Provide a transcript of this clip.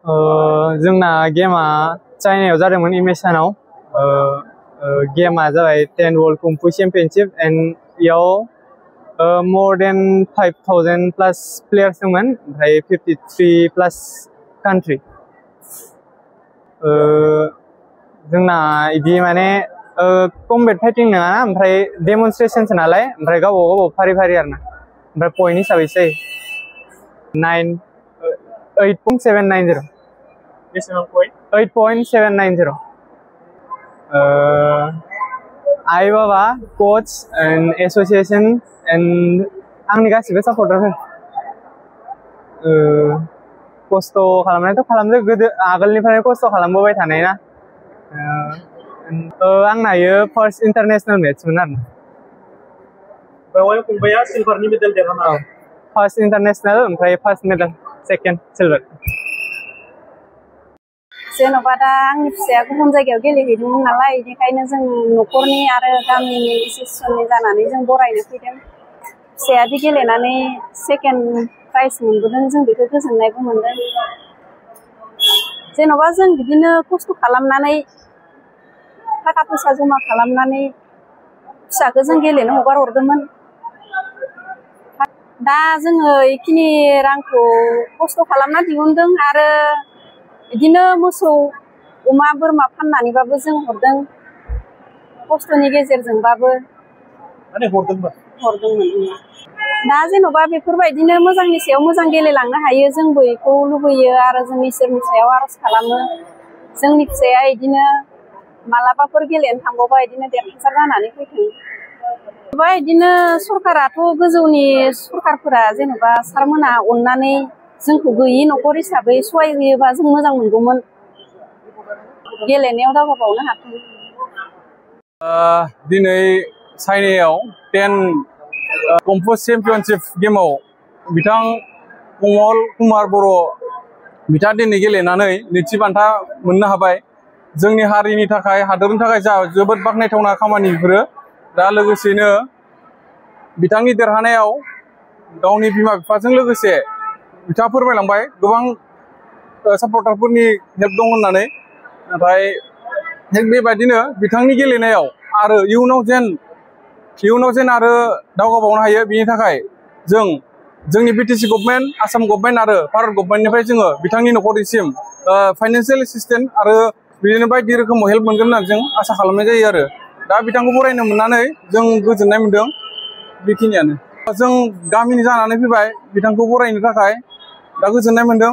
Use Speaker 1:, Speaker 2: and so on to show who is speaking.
Speaker 1: जोंना गेमा चाइनायाव जादोंमोन इमेशानाव गेमा जाबाय 10 वर्ल्ड कुंफु चेम्पियनशिप एन्ड इयाव more than 5,000 plus players दंमोन ओमफ्राय 53 plus country जोंना इदि माने कम्बेट फाइटिं नङा ओमफ्राय डेमनस्ट्रेशनसो नालाय ओमफ्राय गावबा गाव फारि फारि आरोना ओमफ्राय पइन्ट हिसाबैसो 8.790
Speaker 2: बेसेबां पइन्ट
Speaker 1: 8.790 आइ बाबा कोच एन्ड एसोसिएशन एन्ड आंनि गासिबो सापर्टारफोर खस्थ' खालामनायाथ' खालामदों गोदो आगोलनिफ्रायनो खस्थ' खालामबोबाय थानाय ना आंना इयो फार्स्ट इन्टारनेशनेल मेट्समोन आरो
Speaker 2: बेवहाय फंबाया सिलभारनि मेडेल देरहानो हादों
Speaker 1: फार्स्ट इन्टारनेशनेल ओमफ्राय फार्स्ट मेडेल सेकेन्ड सिलभार
Speaker 3: जेन'बा दा आंनि फिसाया गुबुन जायगायाव गेलेहैदोंमोन नालाय बेनिखायनो जों न'खरनि आरो गामिनि एसोसिएशननि जानानै जों बरायनो फैदों फिसायादि गेलेनानै सेकेन्ड प्राइज मोनबोदों जों बेखौ गोजोननायबो मोनदों जेन'बा जों बिदिनो खस्थ' खालामनानै थाखा फैसा जमा खालामनानै फिसाखौ जों गेलेनो हगार हरदोंमोन दा जोङो बेखिनि रांखौ खस्थ' खालामना दिहुनदों आरो बिदिनो मोसौ अमा बोरमा फाननानैबाबो जों हरदों खस्थ'नि गेजेरजोंबाबो
Speaker 2: माने हरदोंमोन
Speaker 3: दा जेन'बा बेफोरबायदिनो मोजांनि सायाव मोजां गेलेलांनो हायो जोंबो बेखौ लुबैयो आरो जों इसोरनि सायाव आर'ज खालामो जोंनि फिसाया बिदिनो मालाबाफोर गेलेनो थांबावबा बिदिनो देरहासार जानानै फैथों बिदिनो सरकाराथ' गोजौनि सरकारफोरा जेन'बा सारमोना अननानै जोंखौ गैयि न'खर हिसाबै सहाय होयोबा जों मोजां मोनगौमोन गेलेनायाव दावगाबावनो हाथों
Speaker 4: दिनै चाइनायाव 10 कम्फु चेम्पियनशिप गेमाव बिथां कमल कुमार बर' बिथाङा दिनै गेलेनानै नैथि बान्था मोननो हाबाय जोंनि हारिनि थाखाय हादरनि थाखाय जोबोद बाख्नायथावना खामानि बेफोरो दा लोगोसेनो बिथांनि देरहानायाव गावनि बिमा बिफाजों लोगोसे बिथाङा फोरमायलांबाय गोबां सापर्टारफोरनि हेल्प दं होननानै नाथाय बेबायदिनो बिथांनि गेलेनायाव आरो इयुनाव जेन आरो दावगाबावनो हायो बिनि थाखाय जोंनि बिटिसि गभर्नमेन्ट आसाम गभर्नमेन्ट आरो भारत गभर्नमेन्टनिफ्राय जोङो बिथांनि न'खरनिसिम फाइनान्सियेल एसिस्टेन्ट आरो बिदिनो बायदि रोखोमाव हेल्प मोनगोन होननानै जों आसा खालामनाय जायो आरो दा बिथांखौ बरायनो मोननानै जों गोजोननाय मोनदों बेखिनियानो जों गामिनि जानानै फैबाय बिथांखौ बरायनो थाखाय दा गोजोननाय मोनदों